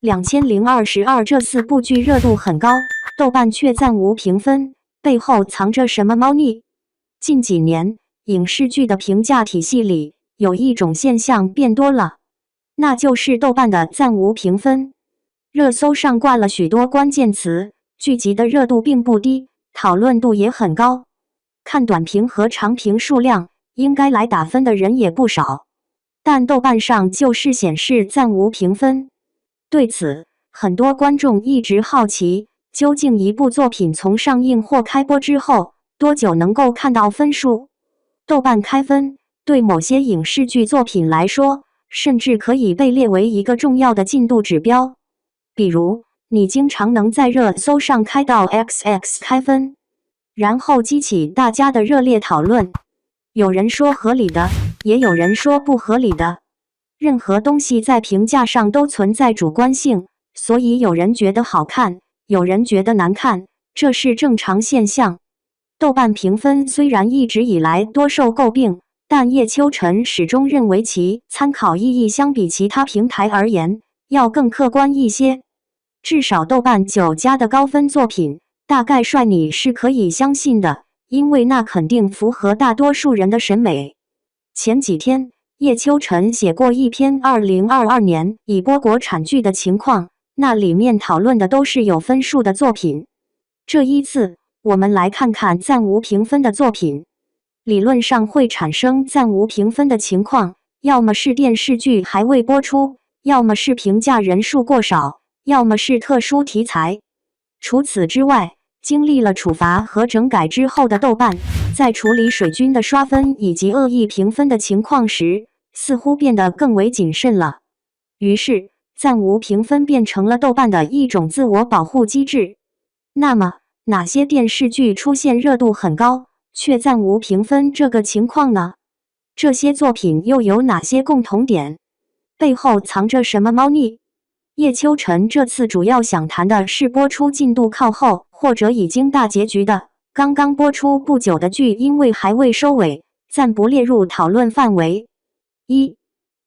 2022这4部剧热度很高，豆瓣却暂无评分，背后藏着什么猫腻？近几年，影视剧的评价体系里有一种现象变多了，那就是豆瓣的暂无评分。热搜上挂了许多关键词，剧集的热度并不低，讨论度也很高。看短评和长评数量，应该来打分的人也不少，但豆瓣上就是显示暂无评分。对此，很多观众一直好奇，究竟一部作品从上映或开播之后，多久能够看到分数？豆瓣开分，对某些影视剧作品来说，甚至可以被列为一个重要的进度指标。比如，你经常能在热搜上开到 XX 开分，然后激起大家的热烈讨论。有人说合理的，也有人说不合理的。任何东西在评价上都存在主观性，所以有人觉得好看，有人觉得难看，这是正常现象。豆瓣评分虽然一直以来多受诟病，但叶秋晨始终认为其参考意义相比其他平台而言要更客观一些。至少豆瓣9+的高分作品，大概率你是可以相信的，因为那肯定符合大多数人的审美。前几天，叶秋晨写过一篇2022年已播国产剧的情况，那里面讨论的都是有分数的作品。这一次，我们来看看暂无评分的作品。理论上会产生暂无评分的情况，要么是电视剧还未播出，要么是评价人数过少，要么是特殊题材。除此之外，经历了处罚和整改之后的豆瓣，在处理水军的刷分以及恶意评分的情况时，似乎变得更为谨慎了。于是，暂无评分变成了豆瓣的一种自我保护机制。那么，哪些电视剧出现热度很高，却暂无评分这个情况呢？这些作品又有哪些共同点？背后藏着什么猫腻？叶秋晨这次主要想谈的是播出进度靠后或者已经大结局的，刚刚播出不久的剧，因为还未收尾，暂不列入讨论范围。1.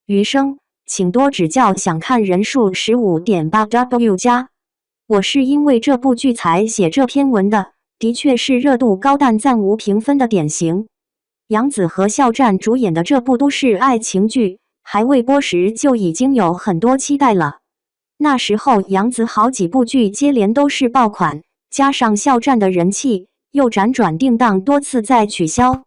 余生，请多指教，想看人数 15.8W+。我是因为这部剧才写这篇文的，的确是热度高但暂无评分的典型。杨紫和肖战主演的这部都市爱情剧，还未播时就已经有很多期待了。那时候杨紫好几部剧接连都是爆款，加上肖战的人气，又辗转定档多次再取消。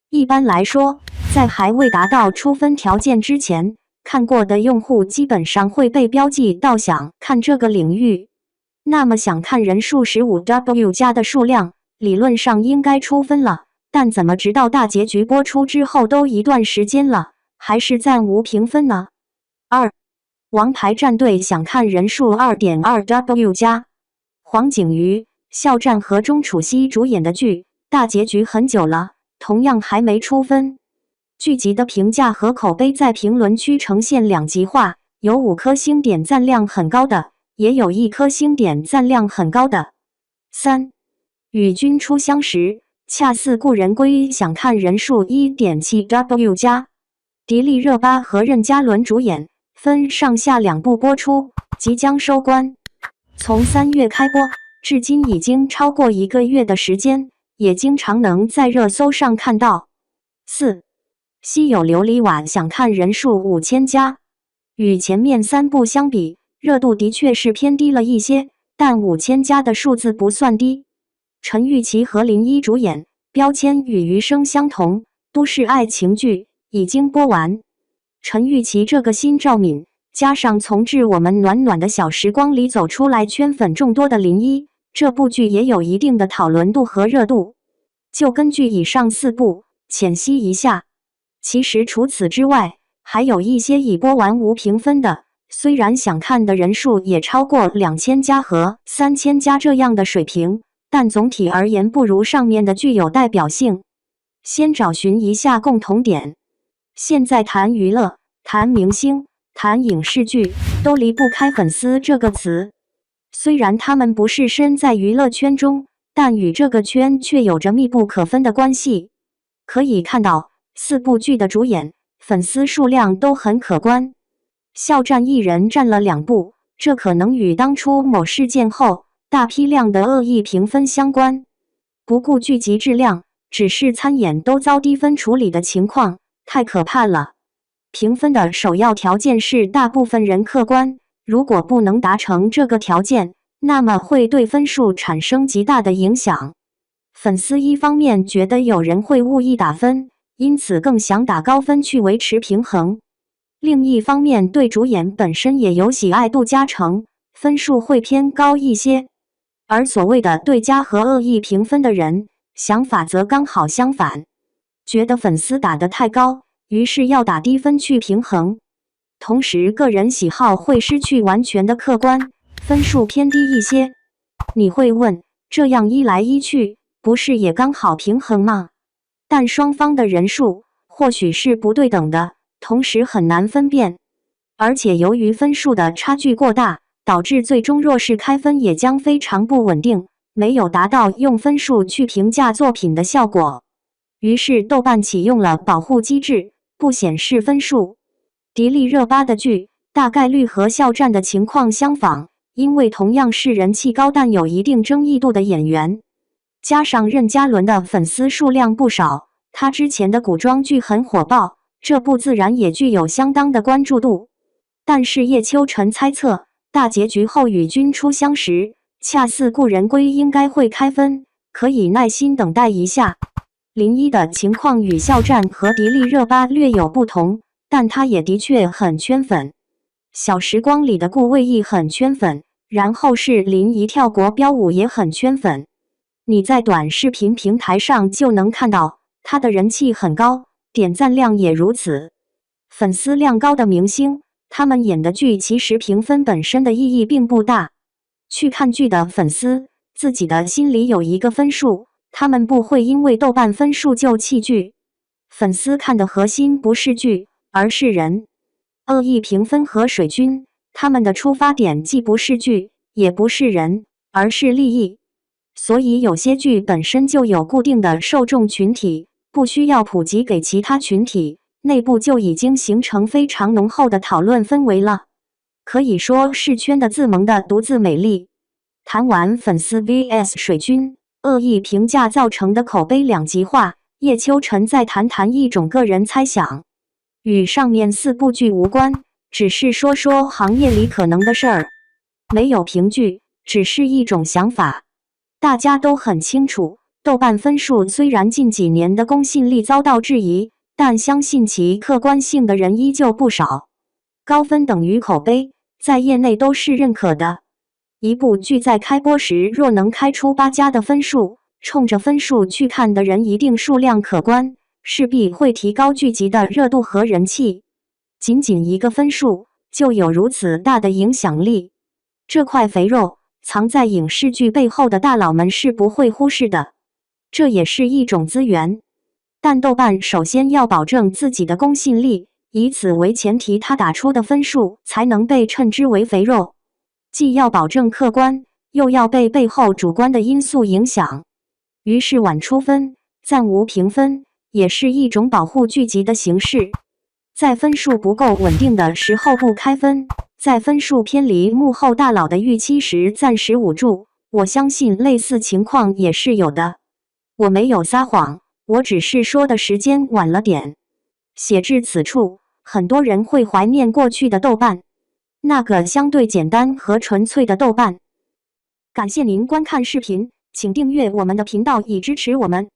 一般来说，在还未达到出分条件之前，看过的用户基本上会被标记到想看这个领域。那么想看人数 15W+ 的数量，理论上应该出分了，但怎么直到大结局播出之后都一段时间了，还是暂无评分呢？2. 王牌战队，想看人数 2.2W+。黄景瑜、肖战和钟楚曦主演的剧，大结局很久了，同样还没出分。剧集的评价和口碑在评论区呈现两极化，有5颗星点赞量很高的，也有1颗星点赞量很高的。3. 与君初相识，恰似故人归，想看人数 1.7W+。迪丽热巴和任嘉伦主演，分上下2部播出，即将收官。从3月开播，至今已经超过1个月的时间，也经常能在热搜上看到。4. 稀有琉璃瓦，想看人数5000+。与前面3部相比，热度的确是偏低了一些，但5000+的数字不算低。陈钰琪和林一主演，标签与余生相同，都市爱情剧，已经播完。陈钰琪这个新赵敏，加上从致我们暖暖的小时光里走出来圈粉众多的林一，这部剧也有一定的讨论度和热度。就根据以上4部浅析一下。其实除此之外，还有一些已播完无评分的，虽然想看的人数也超过2000+和3000+这样的水平，但总体而言不如上面的具有代表性。先找寻一下共同点。现在谈娱乐、谈明星、谈影视剧，都离不开粉丝这个词。虽然他们不是身在娱乐圈中，但与这个圈却有着密不可分的关系。可以看到，4部剧的主演粉丝数量都很可观。肖战一人占了2部，这可能与当初某事件后大批量的恶意评分相关。不顾剧集质量，只是参演都遭低分处理的情况，太可怕了。评分的首要条件是大部分人客观，如果不能达成这个条件，那么会对分数产生极大的影响。粉丝一方面觉得有人会故意打分，因此更想打高分去维持平衡；另一方面对主演本身也有喜爱度加成，分数会偏高一些。而所谓的对家和恶意评分的人，想法则刚好相反，觉得粉丝打得太高，于是要打低分去平衡。同时个人喜好会失去完全的客观，分数偏低一些。你会问，这样一来一去，不是也刚好平衡吗？但双方的人数或许是不对等的，同时很难分辨。而且由于分数的差距过大，导致最终若是开分也将非常不稳定，没有达到用分数去评价作品的效果。于是豆瓣启用了保护机制，不显示分数。迪丽热巴的剧大概率和肖战的情况相仿，因为同样是人气高但有一定争议度的演员，加上任嘉伦的粉丝数量不少，他之前的古装剧很火爆，这部自然也具有相当的关注度。但是叶秋晨猜测，大结局后与君初相识，恰似故人归应该会开分，可以耐心等待一下。林一的情况与肖战和迪丽热巴略有不同，但他也的确很圈粉。小时光里的顾魏艺很圈粉，然后是林一跳国标舞也很圈粉。你在短视频平台上就能看到，他的人气很高，点赞量也如此。粉丝量高的明星，他们演的剧其实评分本身的意义并不大。去看剧的粉丝，自己的心里有一个分数，他们不会因为豆瓣分数就弃剧。粉丝看的核心不是剧，而是人。恶意评分和水军，他们的出发点既不是剧，也不是人，而是利益。所以有些剧本身就有固定的受众群体，不需要普及给其他群体，内部就已经形成非常浓厚的讨论氛围了，可以说是圈的自萌的独自美丽。谈完粉丝 vs 水军恶意评价造成的口碑两极化，叶秋晨再谈谈一种个人猜想，与上面4部剧无关，只是说说行业里可能的事儿，没有评剧，只是一种想法。大家都很清楚，豆瓣分数虽然近几年的公信力遭到质疑，但相信其客观性的人依旧不少。高分等于口碑，在业内都是认可的。一部剧在开播时若能开出8加的分数，冲着分数去看的人一定数量可观，势必会提高剧集的热度和人气。仅仅一个分数，就有如此大的影响力。这块肥肉，藏在影视剧背后的大佬们是不会忽视的，这也是一种资源。但豆瓣首先要保证自己的公信力，以此为前提，他打出的分数才能被称之为肥肉。既要保证客观，又要被背后主观的因素影响。于是晚出分、暂无评分，也是一种保护剧集的形式。在分数不够稳定的时候不开分，在分数偏离幕后大佬的预期时暂时捂住，我相信类似情况也是有的。我没有撒谎，我只是说的时间晚了点。写至此处，很多人会怀念过去的豆瓣，那个相对简单和纯粹的豆瓣。感谢您观看视频，请订阅我们的频道以支持我们。